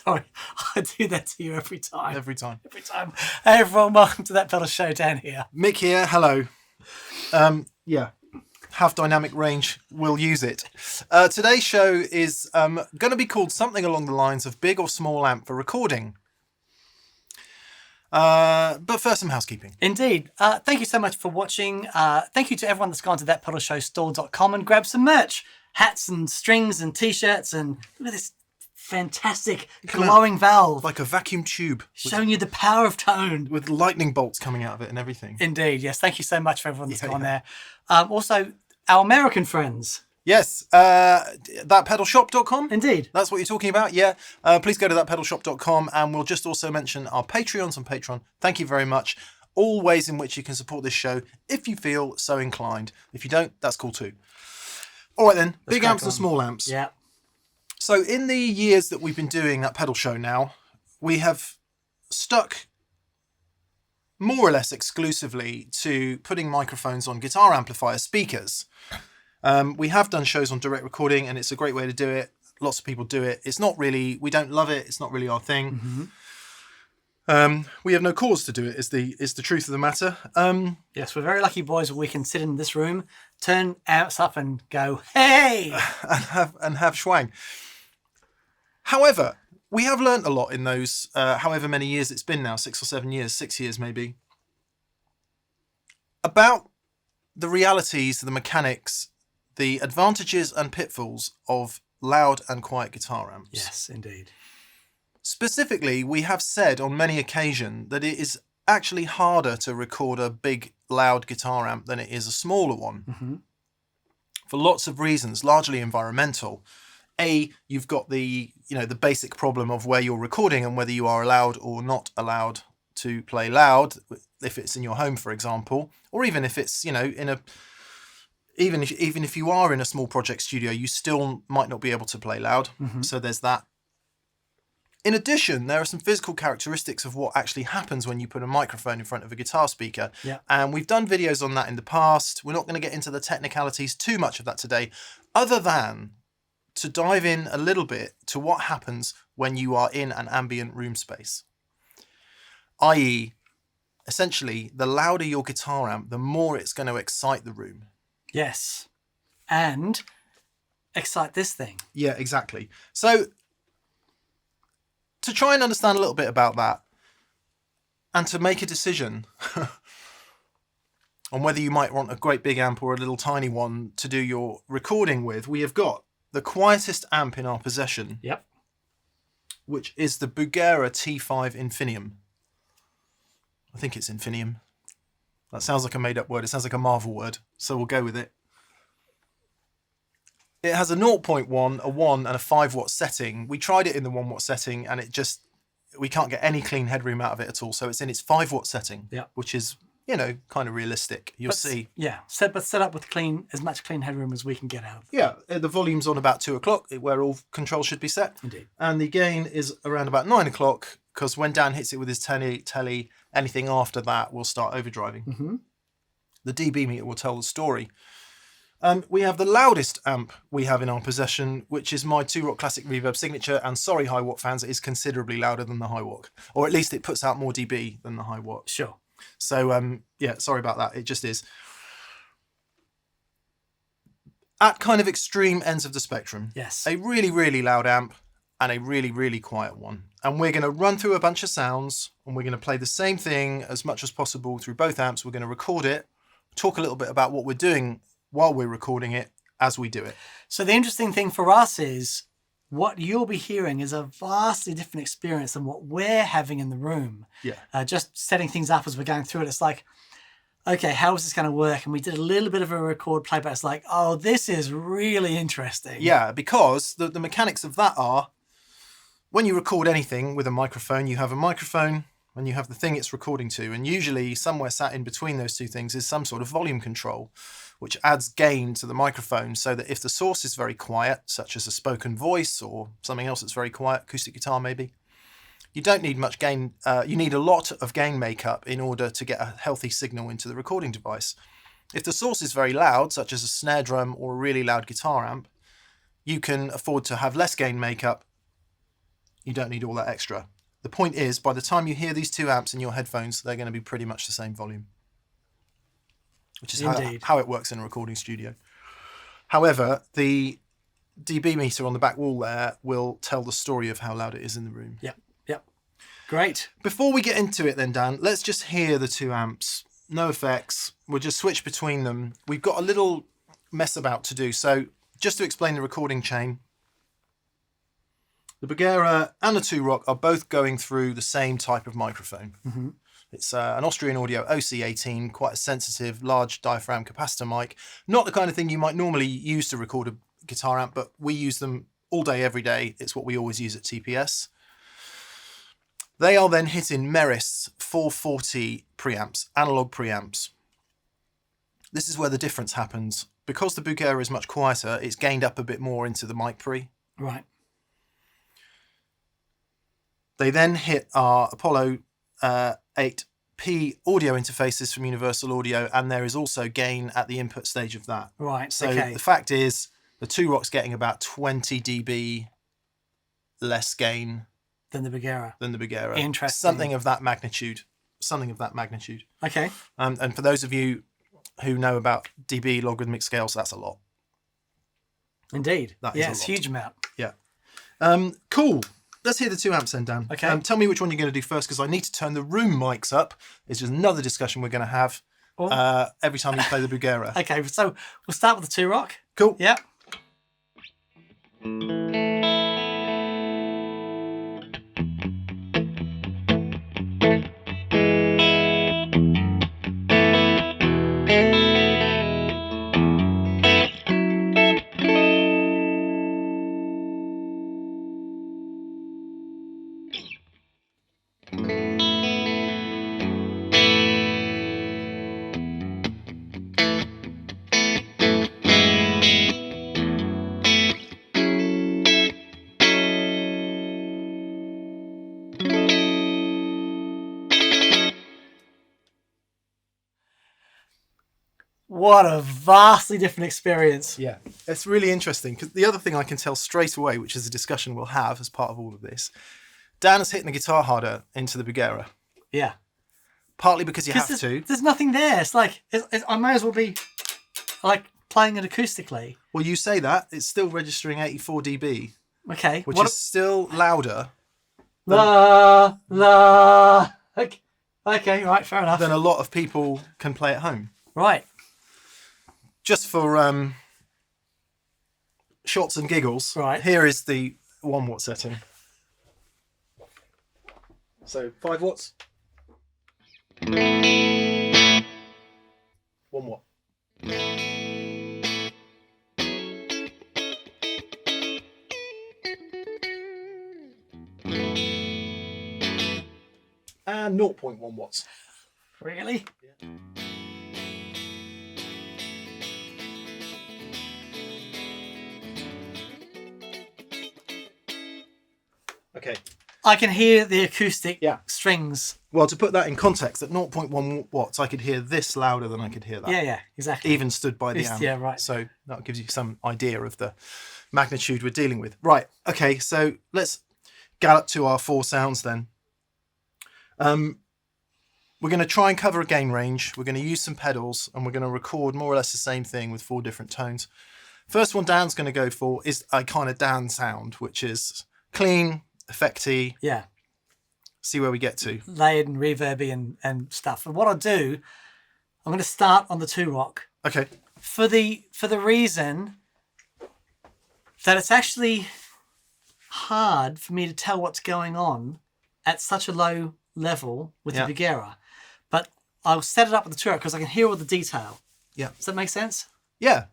Sorry, I do that to you every time. Every time. Hey everyone, welcome to That Pedal Show. Dan here. Mick here, hello. Have dynamic range, we'll use it. Today's show is going to be called something along the lines of big or small amp for recording. But first, some housekeeping. Indeed. Thank you so much for watching. Thank you to everyone that's gone to thatpedalshowstore.com and grabbed some merch. Hats and strings and t-shirts, and look at this fantastic glowing valve. Like a vacuum tube. Showing you the power of tone. With lightning bolts coming out of it and everything. Indeed, yes. Thank you so much for everyone that's gone there. Also, our American friends. Yes, thatpedalshop.com. Indeed. That's what you're talking about, yeah. Please go to thatpedalshop.com, and we'll just also mention our Patreons on Patreon. Thank you very much. All ways in which you can support this show if you feel so inclined. If you don't, that's cool too. All right then, big amps and small amps. Yeah. So in the years that we've been doing That Pedal Show now, we have stuck more or less exclusively to putting microphones on guitar amplifier speakers. We have done shows on direct recording, and it's a great way to do it. Lots of people do it. It's not really, we don't love it. It's not really our thing. Mm-hmm. We have no cause to do it, is the truth of the matter. Yes, we're very lucky boys that we can sit in this room, turn amps up and go, hey! and have schwang. However, we have learnt a lot in those, however many years it's been now, 6 or 7 years, 6 years maybe, about the realities, the mechanics, the advantages and pitfalls of loud and quiet guitar amps. Yes, indeed. Specifically, we have said on many occasions that it is actually harder to record a big, loud guitar amp than it is a smaller one. Mm-hmm. For lots of reasons, largely environmental. You've got the basic problem of where you're recording and whether you are allowed or not allowed to play loud, if it's in your home, for example, or even if it's, even if you are in a small project studio, you still might not be able to play loud. Mm-hmm. So there's that. In addition, there are some physical characteristics of what actually happens when you put a microphone in front of a guitar speaker. Yeah. And we've done videos on that in the past. We're not going to get into the technicalities too much of that today, other than to dive in a little bit to what happens when you are in an ambient room space. I.e., essentially, the louder your guitar amp, the more it's going to excite the room. Yes. And excite this thing. Yeah, exactly. So, to try and understand a little bit about that, and to make a decision on whether you might want a great big amp or a little tiny one to do your recording with, we have got the quietest amp in our possession. Yep. Which is the Bugera T5 Infinium. I think it's Infinium. That sounds like a made-up word. It sounds like a Marvel word, so we'll go with it. It has a 0.1, a 1, and a 5 watt setting. We tried it in the 1 watt setting, and we can't get any clean headroom out of it at all. So it's in its 5 watt setting, which is, kind of realistic. You'll see. Yeah, set up with as much clean headroom as we can get out of it. Yeah, the volume's on about 2 o'clock, where all controls should be set. Indeed. And the gain is around about 9 o'clock, because when Dan hits it with his telly, anything after that will start overdriving. Mm-hmm. The dB meter will tell the story. We have the loudest amp we have in our possession, which is my 2 Rock Classic Reverb Signature, and sorry High Watt fans, it is considerably louder than the High Watt, or at least it puts out more dB than the High Watt. Sure. So sorry about that, it just is. At kind of extreme ends of the spectrum. Yes. A really, really loud amp and a really, really quiet one. And we're going to run through a bunch of sounds, and we're going to play the same thing as much as possible through both amps. We're going to record it, talk a little bit about what we're doing while we're recording it as we do it. So the interesting thing for us is what you'll be hearing is a vastly different experience than what we're having in the room. Yeah. Just setting things up as we're going through it. It's like, okay, how is this going to work? And we did a little bit of a record playback. It's like, oh, this is really interesting. Yeah, because the mechanics of that are, when you record anything with a microphone, you have a microphone and you have the thing it's recording to. And usually somewhere sat in between those two things is some sort of volume control, which adds gain to the microphone so that if the source is very quiet, such as a spoken voice or something else that's very quiet, acoustic guitar maybe, you don't need much gain. You need a lot of gain makeup in order to get a healthy signal into the recording device. If the source is very loud, such as a snare drum or a really loud guitar amp, you can afford to have less gain makeup You don't need all that extra. The point is, by the time you hear these 2 amps in your headphones, they're going to be pretty much the same volume, which is how it works in a recording studio. However, the dB meter on the back wall there will tell the story of how loud it is in the room. Yep. Great. Before we get into it then, Dan, let's just hear the 2 amps. No effects. We'll just switch between them. We've got a little mess about to do. So just to explain the recording chain, the Bugera and the 2-Rock are both going through the same type of microphone. Mm-hmm. It's an Austrian Audio OC18, quite a sensitive, large diaphragm capacitor mic. Not the kind of thing you might normally use to record a guitar amp, but we use them all day, every day. It's what we always use at TPS. They are then hitting Meris 440 preamps, analog preamps. This is where the difference happens. Because the Bugera is much quieter, it's gained up a bit more into the mic pre. Right. They then hit our Apollo 8P audio interfaces from Universal Audio, and there is also gain at the input stage of that. Right. So okay. the fact is, the 2-Rock's getting about 20 dB less gain Than the Bugera. Interesting. Something of that magnitude. Okay. And for those of you who know about dB logarithmic scales, that's a lot. Indeed. That is it's a huge amount. Yeah. Cool. Let's hear the 2 amps then, Dan. Okay. Tell me which one you're going to do first, because I need to turn the room mics up. It's just another discussion we're going to have every time you play the Bugera. Okay, so we'll start with the 2-Rock. Cool. Yep. What a vastly different experience. Yeah, it's really interesting, because the other thing I can tell straight away, which is a discussion we'll have as part of all of this, Dan is hitting the guitar harder into the Bugera. Yeah. Partly because you have to. There's nothing there. It's like, I may as well be like playing it acoustically. Well, you say that. It's still registering 84 dB. Okay. Which is still louder. La. Okay, right, fair enough. Than a lot of people can play at home. Right. Just for shots and giggles, right. Here is the 1 watt setting. So 5 watts. 1 watt. And 0.1 watts. Really? Yeah. Okay. I can hear the acoustic strings. Well, to put that in context, at 0.1 watts, I could hear this louder than I could hear that. Yeah, exactly. Even stood by the amp. Yeah, right. So that gives you some idea of the magnitude we're dealing with. Right. Okay. So let's gallop to our 4 sounds then. We're going to try and cover a gain range. We're going to use some pedals, and we're going to record more or less the same thing with 4 different tones. First one Dan's going to go for is a kind of Dan sound, which is clean, effecty. Yeah. See where we get to. Layered and reverby and stuff. And what I'll do, I'm going to start on the 2-Rock. Okay. For the reason that it's actually hard for me to tell what's going on at such a low level with the Bugera. But I'll set it up with the 2-Rock because I can hear all the detail. Yeah. Does that make sense? Yeah.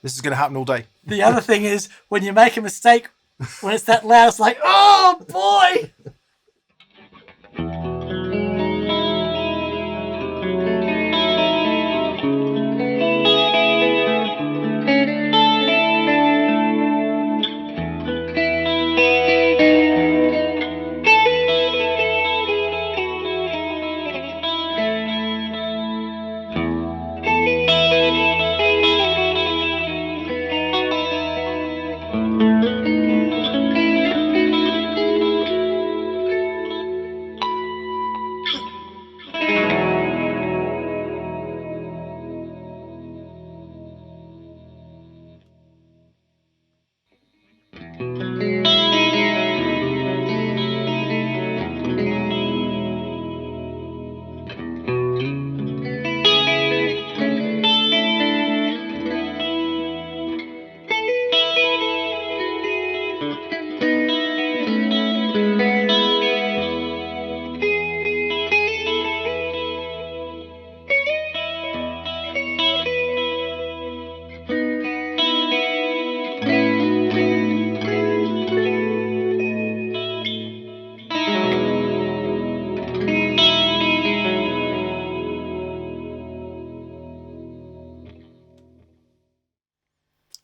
This is going to happen all day. The other thing is when you make a mistake, when it's that loud, it's like, oh boy.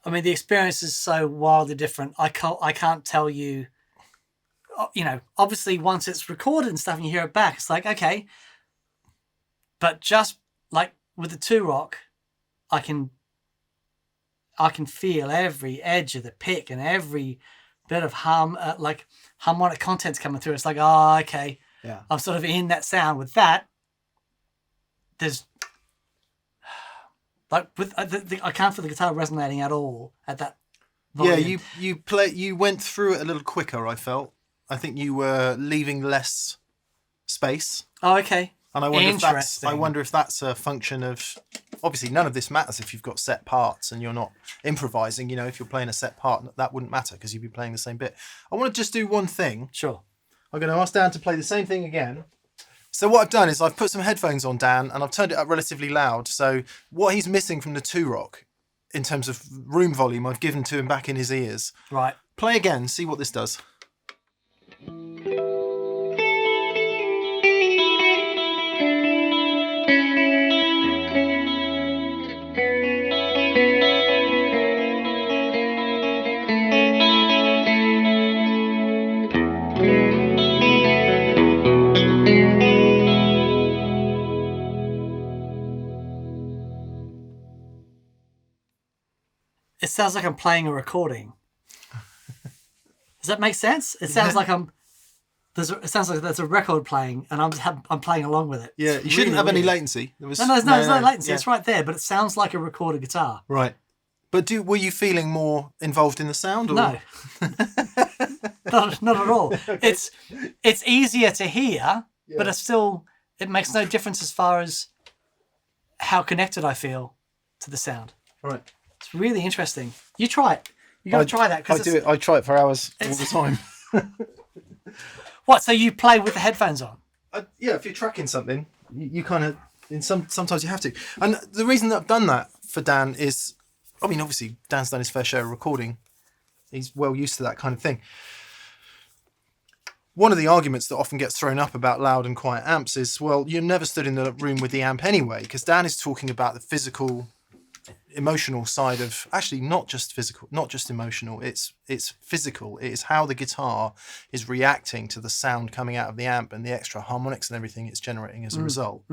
I mean, the experience is so wildly different. I can't tell you, obviously once it's recorded and stuff and you hear it back, it's like, okay. But just like with the 2-rock, I can feel every edge of the pick and every bit of harmonic contents coming through. It's like, oh, okay. Yeah. I'm sort of in that sound. With that, there's like with I can't feel the guitar resonating at all at that volume. Yeah, you went through it a little quicker, I felt. I think you were leaving less space. Oh, okay. And I wonder if that's a function of, obviously none of this matters if you've got set parts and you're not improvising. If you're playing a set part, that wouldn't matter because you'd be playing the same bit. I want to just do one thing. Sure. I'm going to ask Dan to play the same thing again. So what I've done is I've put some headphones on Dan and I've turned it up relatively loud. So what he's missing from the 2-rock in terms of room volume, I've given to him back in his ears. Right. Play again, see what this does. It sounds like I'm playing a recording. Does that make sense? It sounds like it sounds like there's a record playing and I'm playing along with it. Yeah, it's you shouldn't really have any weird. latency. There's no latency. Yeah. It's right there, but it sounds like a recorded guitar. Right. But were you feeling more involved in the sound? Or? No. not at all. Okay. It's easier to hear, but it makes no difference as far as how connected I feel to the sound. Right. It's really interesting. You try it. You got to try that. I try it for hours all the time. What? So you play with the headphones on? Yeah, if you're tracking something, you kind of, sometimes you have to. And the reason that I've done that for Dan is, I mean, obviously Dan's done his fair share of recording. He's well used to that kind of thing. One of the arguments that often gets thrown up about loud and quiet amps is, well, you never stood in the room with the amp anyway, because Dan is talking about the physical, emotional side of, actually not just physical, not just emotional, it's physical. It is how the guitar is reacting to the sound coming out of the amp and the extra harmonics and everything it's generating as a result.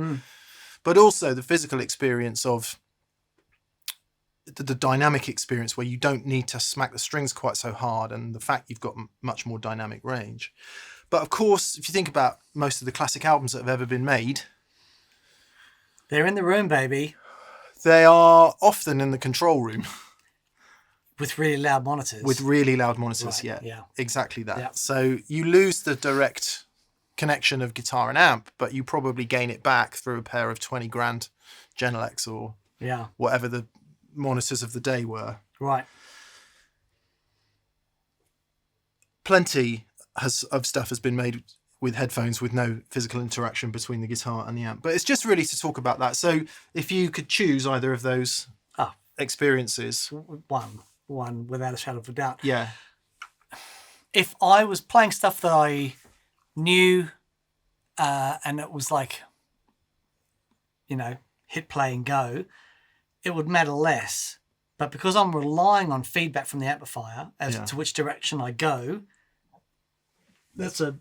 But also the physical experience of the dynamic experience where you don't need to smack the strings quite so hard, and the fact you've got much more dynamic range. But of course, if you think about most of the classic albums that have ever been made, they're in the room, baby. They are often in the control room. With really loud monitors. Right, yeah. Exactly that. Yeah. So you lose the direct connection of guitar and amp, but you probably gain it back through a pair of 20 grand Genelecs or whatever the monitors of the day were. Right. Plenty of stuff has been made with headphones with no physical interaction between the guitar and the amp. But it's just really to talk about that. So if you could choose either of those experiences. One without a shadow of a doubt. Yeah. If I was playing stuff that I knew and it was like, hit play and go, it would matter less. But because I'm relying on feedback from the amplifier as to which direction I go, that's a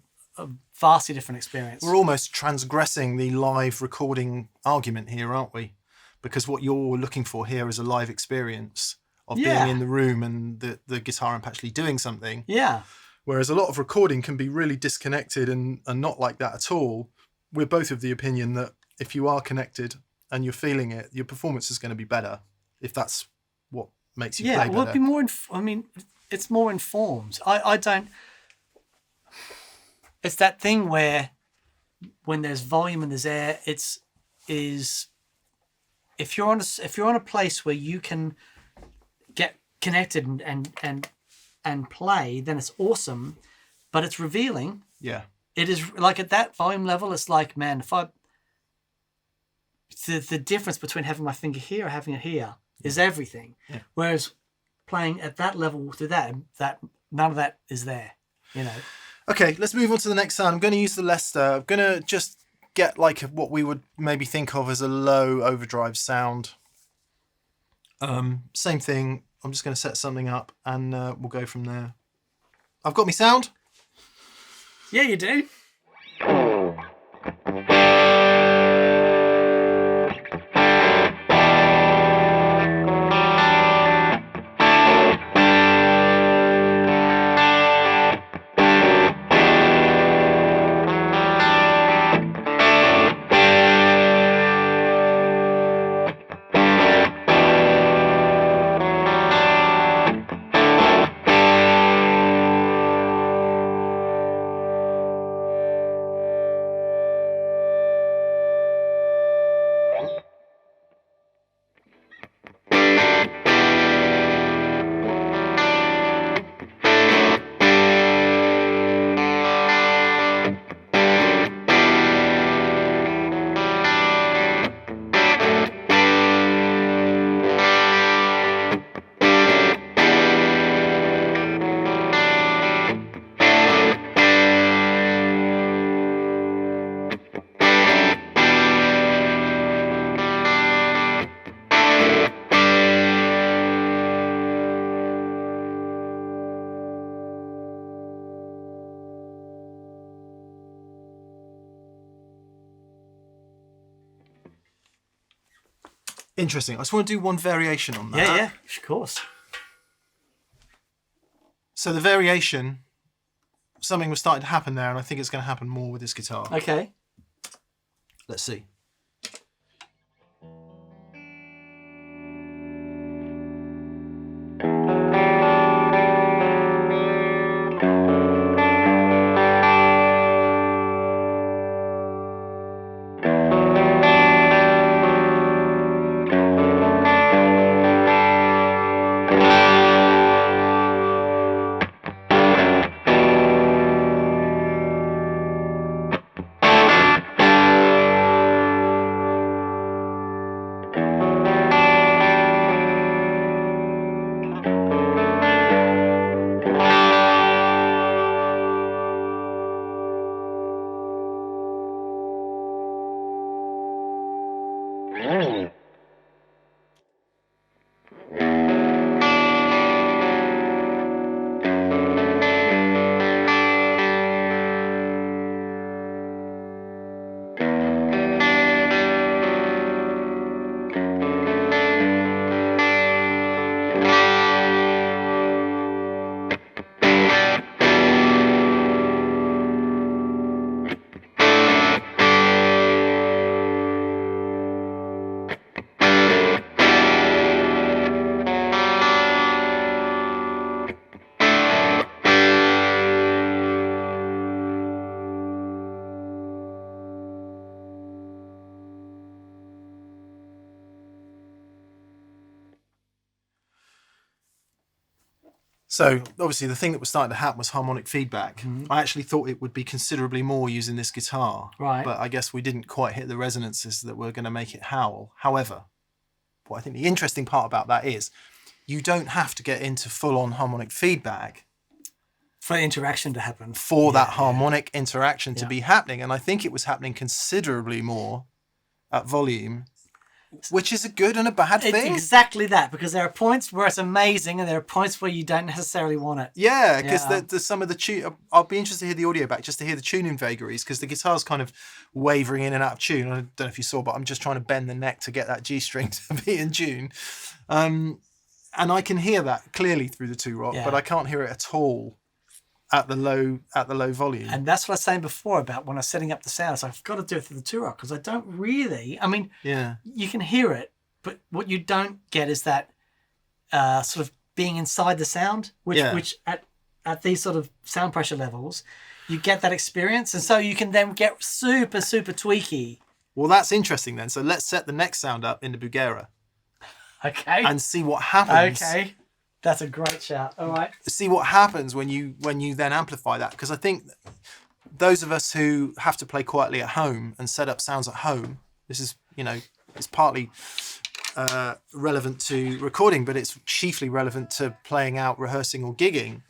vastly different experience. We're almost transgressing the live recording argument here, aren't we? Because what you're looking for here is a live experience of being in the room and the guitar amp actually doing something. Yeah. Whereas a lot of recording can be really disconnected and not like that at all. We're both of the opinion that if you are connected and you're feeling it, your performance is going to be better if that's what makes you play better. Yeah, well, it'd be more... it's more informed. I don't... It's that thing where when there's volume and there's air, if you're on a place where you can get connected and play, then it's awesome, but it's revealing. Yeah. It is like at that volume level, it's like, man, the difference between having my finger here or having it here is everything. Yeah. Whereas playing at that level through that none of that is there, Okay, let's move on to the next sound. I'm going to use the Lester. I'm going to just get like what we would maybe think of as a low overdrive sound. Same thing. I'm just going to set something up and we'll go from there. I've got me sound. Yeah, you do. Interesting. I just want to do one variation on that. Yeah, of course. So the variation, something was starting to happen there, and I think it's going to happen more with this guitar. Okay. Let's see. So obviously the thing that was starting to happen was harmonic feedback. Mm-hmm. I actually thought it would be considerably more using this guitar. Right. But I guess we didn't quite hit the resonances that were going to make it howl. However, what I think the interesting part about that is you don't have to get into full-on harmonic feedback for interaction to happen. For that harmonic interaction to be happening. And I think it was happening considerably more at volume, which is a good and a bad thing. It's exactly that, because there are points where it's amazing and there are points where you don't necessarily want it. Yeah, because there's some of the tune. I'll be interested to hear the audio back just to hear the tuning vagaries, because the guitar's kind of wavering in and out of tune. I don't know if you saw, but I'm just trying to bend the neck to get that G string to be in tune. And I can hear that clearly through the two rock, but I can't hear it at all at the low volume. And that's what I was saying before about when I was setting up the sound. So I've got to do it through the two rock, because I don't really. I mean, you can hear it, but what you don't get is that sort of being inside the sound, which at these sort of sound pressure levels, you get that experience, and so you can then get super, super tweaky. Well, that's interesting then. So let's set the next sound up in the Bugera. Okay. And see what happens. Okay. That's a great shout. All right. See what happens when you then amplify that, because I think those of us who have to play quietly at home and set up sounds at home, this is, it's partly relevant to recording, but it's chiefly relevant to playing out, rehearsing or gigging,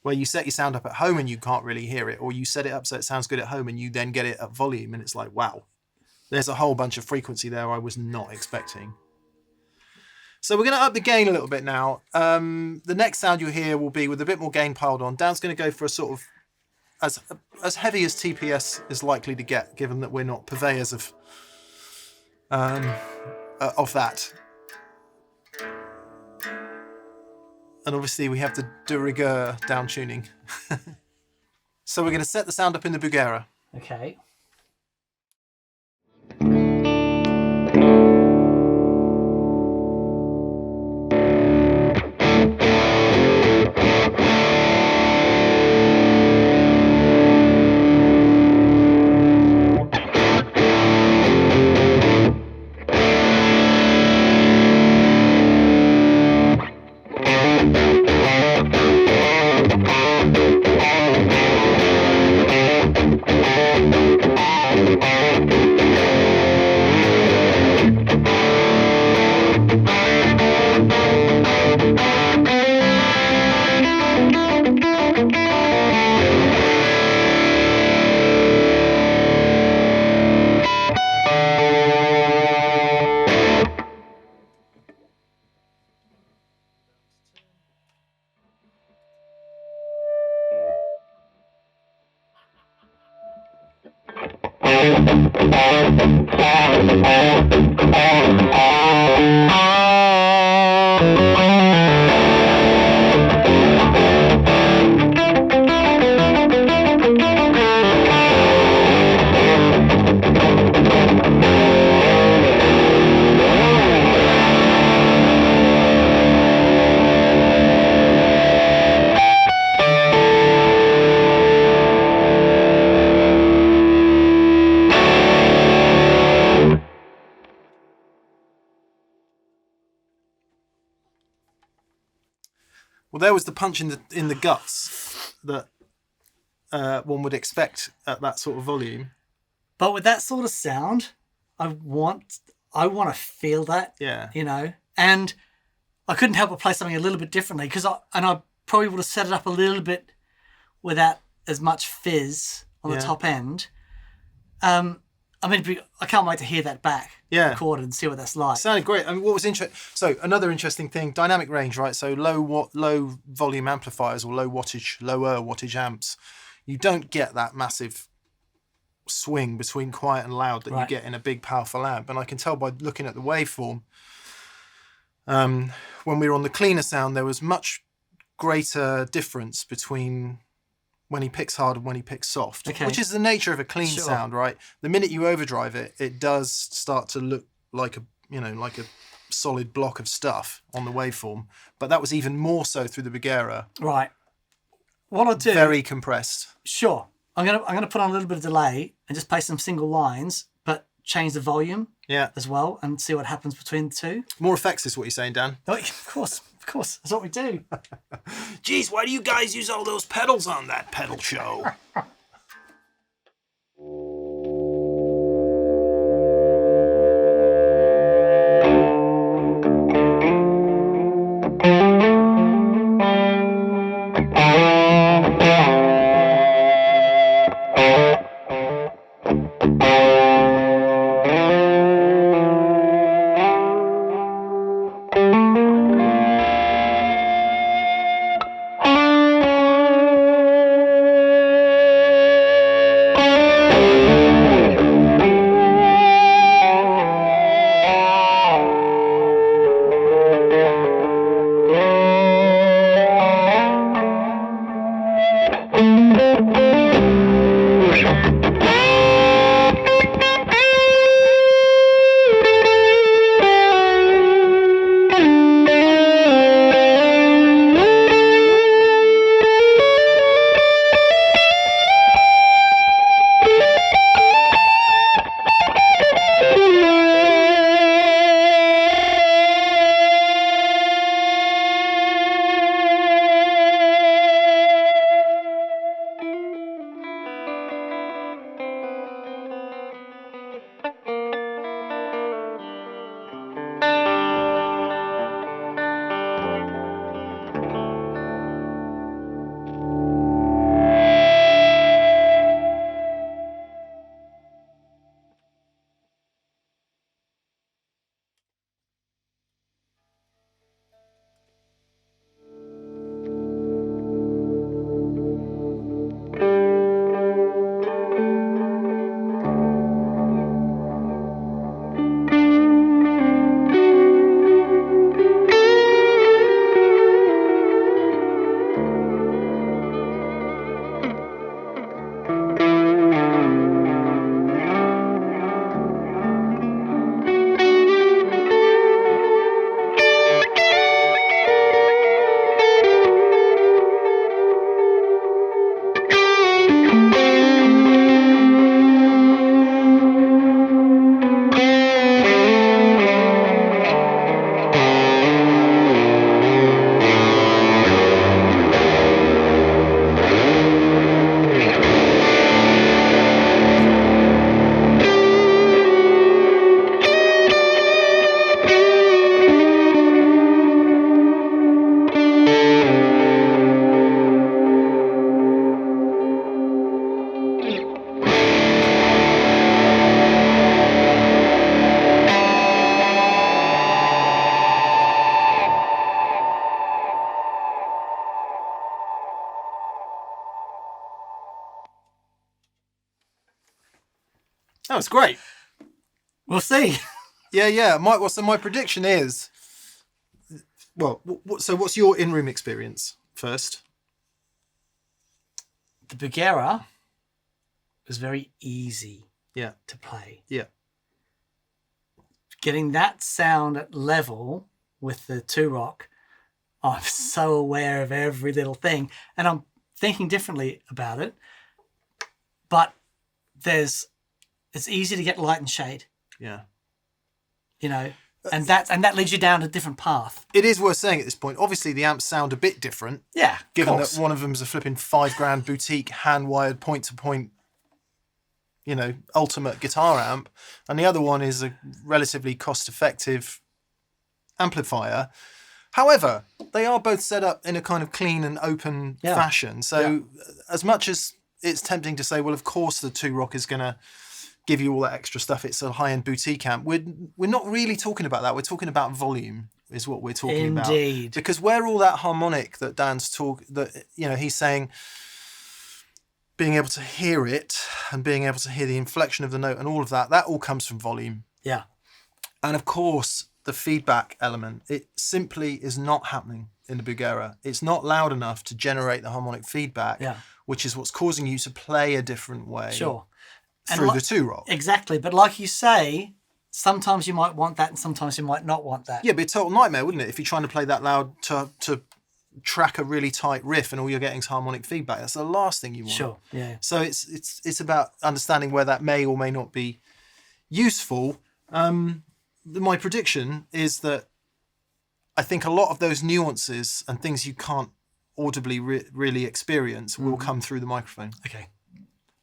where you set your sound up at home and you can't really hear it, or you set it up so it sounds good at home and you then get it at volume and it's like, wow, there's a whole bunch of frequency there I was not expecting. So we're going to up the gain a little bit now. The next sound you'll hear will be with a bit more gain piled on. Dan's going to go for a sort of as heavy as TPS is likely to get, given that we're not purveyors of that. And obviously we have the de rigueur down tuning. So we're going to set the sound up in the Bugera. Okay. Well, there was the punch in the guts that one would expect at that sort of volume. But with that sort of sound, I want to feel that. Yeah. And I couldn't help but play something a little bit differently, because I probably would have set it up a little bit without as much fizz on the top end. I can't wait to hear that back recorded and see what that's like. Sounded great. I mean, what was interesting? So another interesting thing, dynamic range, right? So low volume amplifiers or lower wattage amps, you don't get that massive swing between quiet and loud that you get in a big powerful amp. And I can tell by looking at the waveform, when we were on the cleaner sound, there was much greater difference between when he picks hard and when he picks soft, which is the nature of a clean sound, right? The minute you overdrive it, it does start to look like a solid block of stuff on the waveform. But that was even more so through the Bugera. Right. What I'll do, very compressed. Sure. I'm gonna put on a little bit of delay and just play some single lines, but change the volume as well and see what happens between the two. More effects is what you're saying, Dan. Oh, of course. That's what we do. Geez, why do you guys use all those pedals on that pedal show? That was great. We'll see. Yeah. So my prediction is, well, so what's your in-room experience first? The Bugera was very easy Yeah. to play. Yeah. Getting that sound at level with the 2-rock, I'm so aware of every little thing, and I'm thinking differently about it. But it's easy to get light and shade. Yeah. You know, and that leads you down a different path. It is worth saying at this point, obviously the amps sound a bit different. Yeah, given that one of them's a flipping $5,000 boutique hand-wired point-to-point, ultimate guitar amp, and the other one is a relatively cost-effective amplifier. However, they are both set up in a kind of clean and open fashion. So as much as it's tempting to say, well, of course the 2-rock is going to give you all that extra stuff, it's a high-end boutique amp, we're not really talking about that. We're talking about volume is what we're talking about. Indeed. Because where all that harmonic that Dan's he's saying, being able to hear it and being able to hear the inflection of the note and all of that all comes from volume. Yeah. And of course, the feedback element, it simply is not happening in the Bugera. It's not loud enough to generate the harmonic feedback, which is what's causing you to play a different way. Sure. Through the 2-rock. Exactly. But like you say, sometimes you might want that and sometimes you might not want that. Yeah, it'd be a total nightmare, wouldn't it? If you're trying to play that loud to track a really tight riff and all you're getting is harmonic feedback. That's the last thing you want. Sure, yeah. So it's about understanding where that may or may not be useful. My prediction is that I think a lot of those nuances and things you can't audibly really experience will come through the microphone. Okay.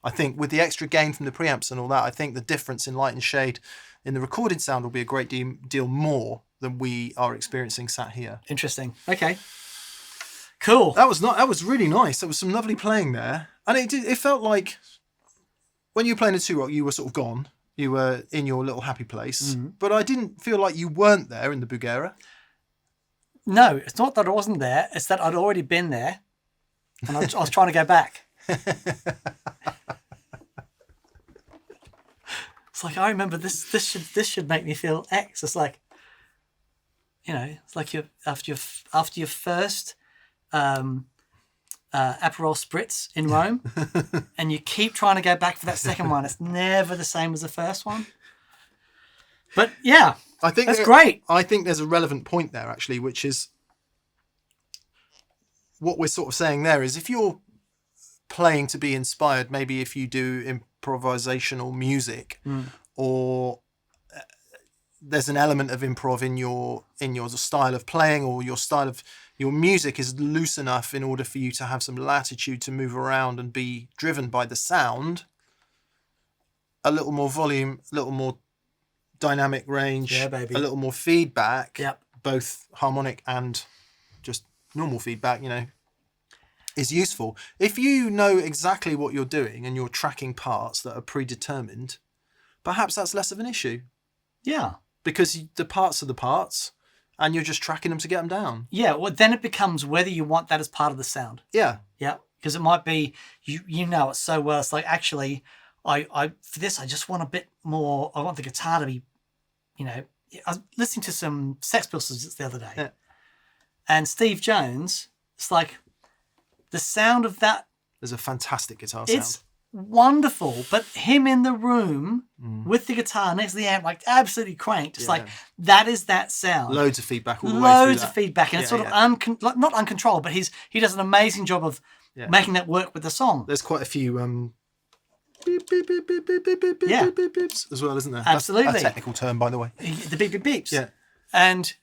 I think with the extra gain from the preamps and all that, I think the difference in light and shade in the recorded sound will be a great deal more than we are experiencing sat here. Interesting. Okay. Cool. That was really nice. There was some lovely playing there. And it felt like when you were playing a 2-rock, you were sort of gone. You were in your little happy place. Mm-hmm. But I didn't feel like you weren't there in the Bugera. No, it's not that I wasn't there. It's that I'd already been there. And I was trying to go back. It's like, I remember this should make me feel X. It's like, it's like after your first Aperol Spritz in Rome, and you keep trying to go back for that second one. It's never the same as the first one. But yeah, I think that's great. I think there's a relevant point there actually, which is what we're sort of saying there is if you're playing to be inspired, maybe if you do improvisational music or there's an element of improv in your style of playing, or your music is loose enough in order for you to have some latitude to move around and be driven by the sound, a little more volume, a little more dynamic range, a little more feedback, yep, both harmonic and just normal feedback, is useful. If you know exactly what you're doing and you're tracking parts that are predetermined, perhaps that's less of an issue. Yeah. Because the parts are the parts and you're just tracking them to get them down. Yeah, well, then it becomes whether you want that as part of the sound. Yeah. Yeah, because it might be, you know it so well. It's like, actually, I for this, I just want a bit more, I want the guitar to be, I was listening to some Sex Pistols the other day. Yeah. And Steve Jones, it's like, the sound of that. There's a fantastic guitar sound. It's wonderful, but him in the room with the guitar next to the amp, like absolutely cranked. It's like, that is that sound. Loads of feedback all the way through Loads of feedback. And it's sort of not uncontrolled, but he does an amazing job of making that work with the song. There's quite a few beep, beep, beep, beep, beep, beep, beep, beep, beep, beeps as well, isn't there? Absolutely. That's a technical term, by the way. The beep, beep, beeps. Yeah. And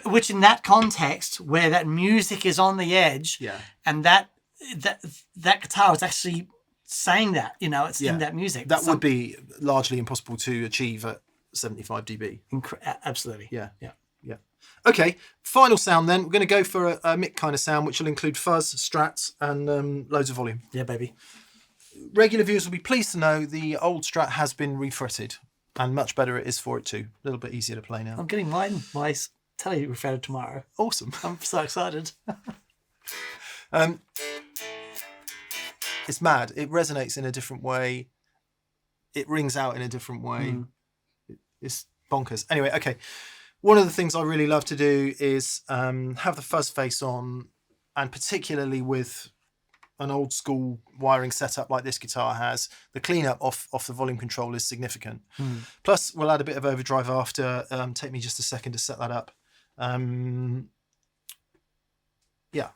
which in that context, where that music is on the edge, and that guitar is actually saying that, it's in that music. That would be largely impossible to achieve at 75 dB. Absolutely. Yeah. Okay, final sound then. We're going to go for a Mick kind of sound, which will include fuzz, strats, and loads of volume. Yeah, baby. Regular viewers will be pleased to know the old Strat has been refretted, and much better it is for it too. A little bit easier to play now. I'm getting my telly refretted tomorrow. Awesome. I'm so excited. It's mad. It resonates in a different way it rings out in a different way. It's bonkers. Anyway, okay. One of the things I really love to do is have the fuzz face on, and particularly with an old school wiring setup like this guitar has, the cleanup off the volume control is significant. Plus, we'll add a bit of overdrive after. Take me just a second to set that up. Yeah.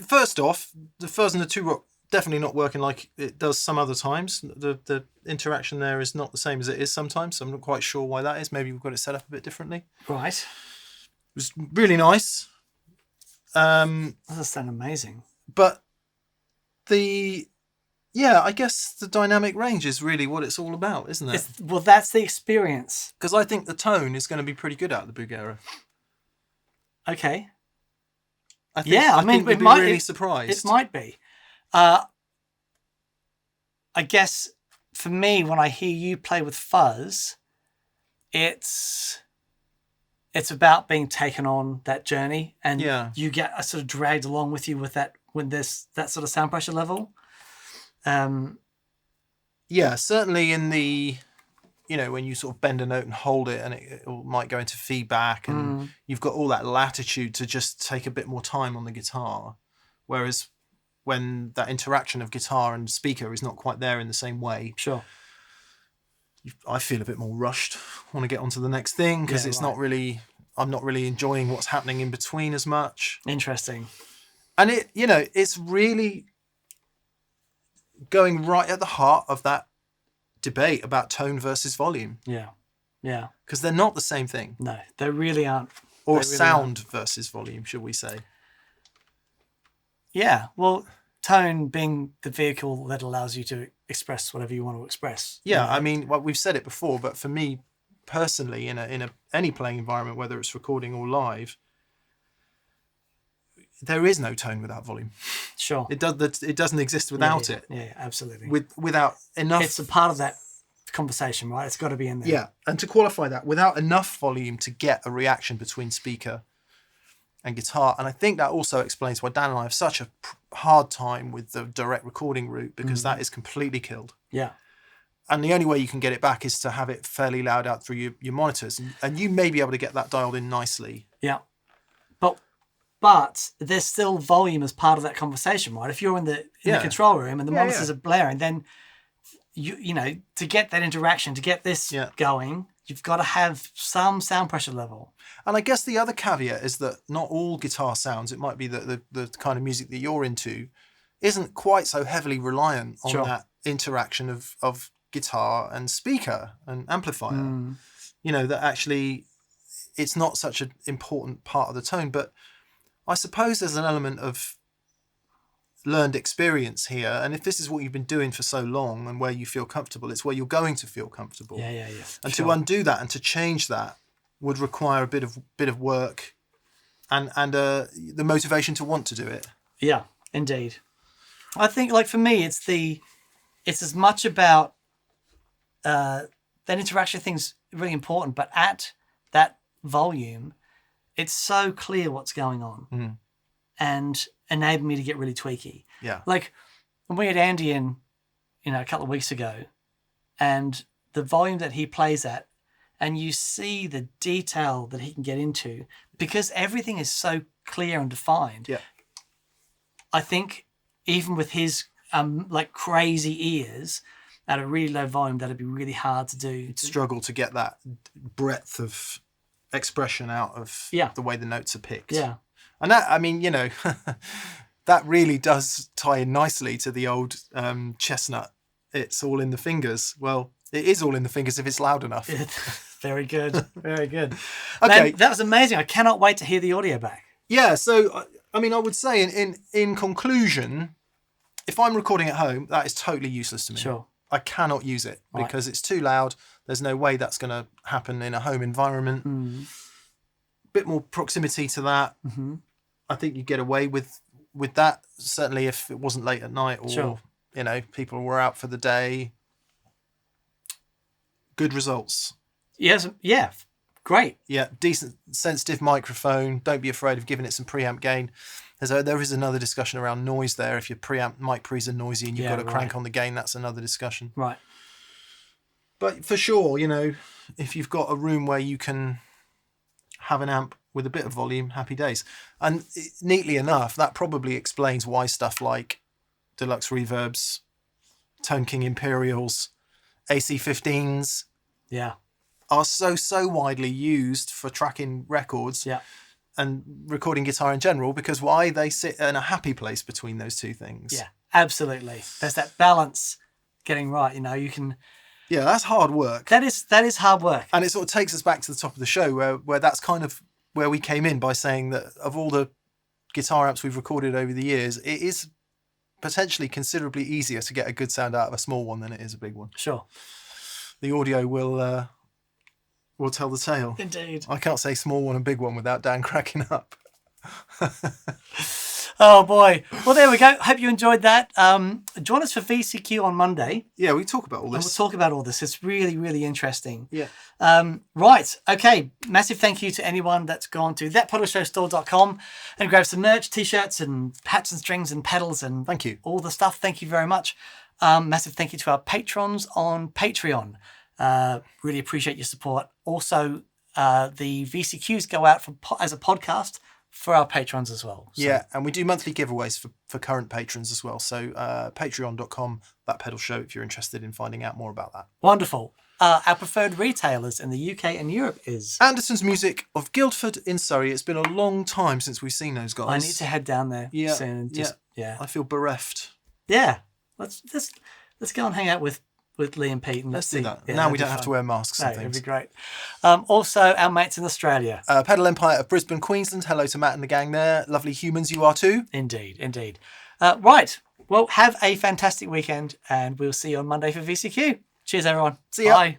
First off, the fuzz and the two rock definitely not working like it does some other times. The interaction there is not the same as it is sometimes, so I'm not quite sure why that is. Maybe we've got it set up a bit differently. Right. It was really nice. That does sound amazing. But I guess the dynamic range is really what it's all about, isn't it? Well, that's the experience. Because I think the tone is going to be pretty good out of the Bugera. Okay. I think we'd be really surprised. It might be. I guess for me, when I hear you play with fuzz, it's about being taken on that journey, and you get sort of dragged along with you with that that sort of sound pressure level. Yeah, certainly in the, when you sort of bend a note and hold it, and it might go into feedback, and you've got all that latitude to just take a bit more time on the guitar. Whereas when that interaction of guitar and speaker is not quite there in the same way, sure, I feel a bit more rushed. I want to get on to the next thing because I'm not really enjoying what's happening in between as much. Interesting. And it's really going right at the heart of that debate about tone versus volume. Yeah. Because they're not the same thing. No, they really aren't. Or sound versus volume, should we say? Yeah. Well, tone being the vehicle that allows you to express whatever you want to express. Yeah, I mean, we've said it before, but for me personally, in any playing environment, whether it's recording or live, there is no tone without volume. Sure. It doesn't exist without it. Yeah, absolutely. Without enough. It's a part of that conversation, right? It's got to be in there. Yeah, and to qualify that, without enough volume to get a reaction between speaker and guitar. And I think that also explains why Dan and I have such a hard time with the direct recording route, because that is completely killed. Yeah. And the only way you can get it back is to have it fairly loud out through your monitors. And you may be able to get that dialed in nicely. Yeah. But there's still volume as part of that conversation, right? If you're in the control room and the monitors are blaring, then you to get that interaction, to get this going, you've got to have some sound pressure level. And I guess the other caveat is that not all guitar sounds, it might be that the kind of music that you're into isn't quite so heavily reliant on Sure. that interaction of guitar and speaker and amplifier. You know, that actually it's not such an important part of the tone. But I suppose there's an element of learned experience here. And if this is what you've been doing for so long and where you feel comfortable, it's where you're going to feel comfortable. Yeah. And to undo that and to change that would require a bit of work and the motivation to want to do it. Yeah, indeed. I think, like, for me, it's as much about that interaction thing's really important, but at that volume, it's so clear what's going on and enable me to get really tweaky. Yeah. Like when we had Andy in, a couple of weeks ago, and the volume that he plays at, and you see the detail that he can get into because everything is so clear and defined. Yeah. I think even with his like crazy ears at a really low volume, that'd be really hard to do. Struggle to get that breadth of expression out of the way the notes are picked. Yeah. And that, I mean, that really does tie in nicely to the old chestnut. It's all in the fingers. Well, it is all in the fingers if it's loud enough. Very good. Very good. Okay. Man, that was amazing. I cannot wait to hear the audio back. Yeah. So, I mean, I would say in conclusion, if I'm recording at home, that is totally useless to me. Sure. I cannot use it because it's too loud. There's no way that's going to happen in a home environment. Bit more proximity to that. I think you get away with that. Certainly if it wasn't late at night or, people were out for the day. Good results. Yes. Yeah. Great. Yeah. Decent, sensitive microphone. Don't be afraid of giving it some preamp gain. There is another discussion around noise there. If your preamp mic pre's are noisy and you've got to crank on the gain, that's another discussion. Right. But for sure, if you've got a room where you can have an amp with a bit of volume, happy days. And neatly enough, that probably explains why stuff like Deluxe Reverbs, Tone King Imperials, AC15s are so widely used for tracking records and recording guitar in general, because why? They sit in a happy place between those two things. Yeah, absolutely. There's that balance getting right. You can... Yeah, that's hard work. That is hard work. And it sort of takes us back to the top of the show where that's kind of where we came in by saying that of all the guitar amps we've recorded over the years, it is potentially considerably easier to get a good sound out of a small one than it is a big one. Sure. The audio will tell the tale. Indeed. I can't say small one and big one without Dan cracking up. Oh boy. Well, there we go. Hope you enjoyed that. Join us for VCQ on Monday. Yeah, we talk about all this. And we'll talk about all this. It's really, really interesting. Yeah. Right. Okay. Massive thank you to anyone that's gone to thatpedalshowstore.com and grabbed some merch, t-shirts and hats and strings and pedals and thank you. All the stuff. Thank you very much. Massive thank you to our patrons on Patreon. Really appreciate your support. Also, the VCQs go out as a podcast for our patrons as well. So. Yeah, and we do monthly giveaways for current patrons as well. So patreon.com, That Pedal Show, if you're interested in finding out more about that. Wonderful. Our preferred retailers in the UK and Europe is... Anderson's Music of Guildford in Surrey. It's been a long time since we've seen those guys. I need to head down there soon. And I feel bereft. Yeah. Let's go and hang out with Lee and Pete. And let's see. do that. Yeah, now we don't have to wear masks and things. It'd be great. Also, our mates in Australia. Pedal Empire of Brisbane, Queensland. Hello to Matt and the gang there. Lovely humans you are too. Indeed. Right. Well, have a fantastic weekend and we'll see you on Monday for VCQ. Cheers, everyone. See ya. Bye.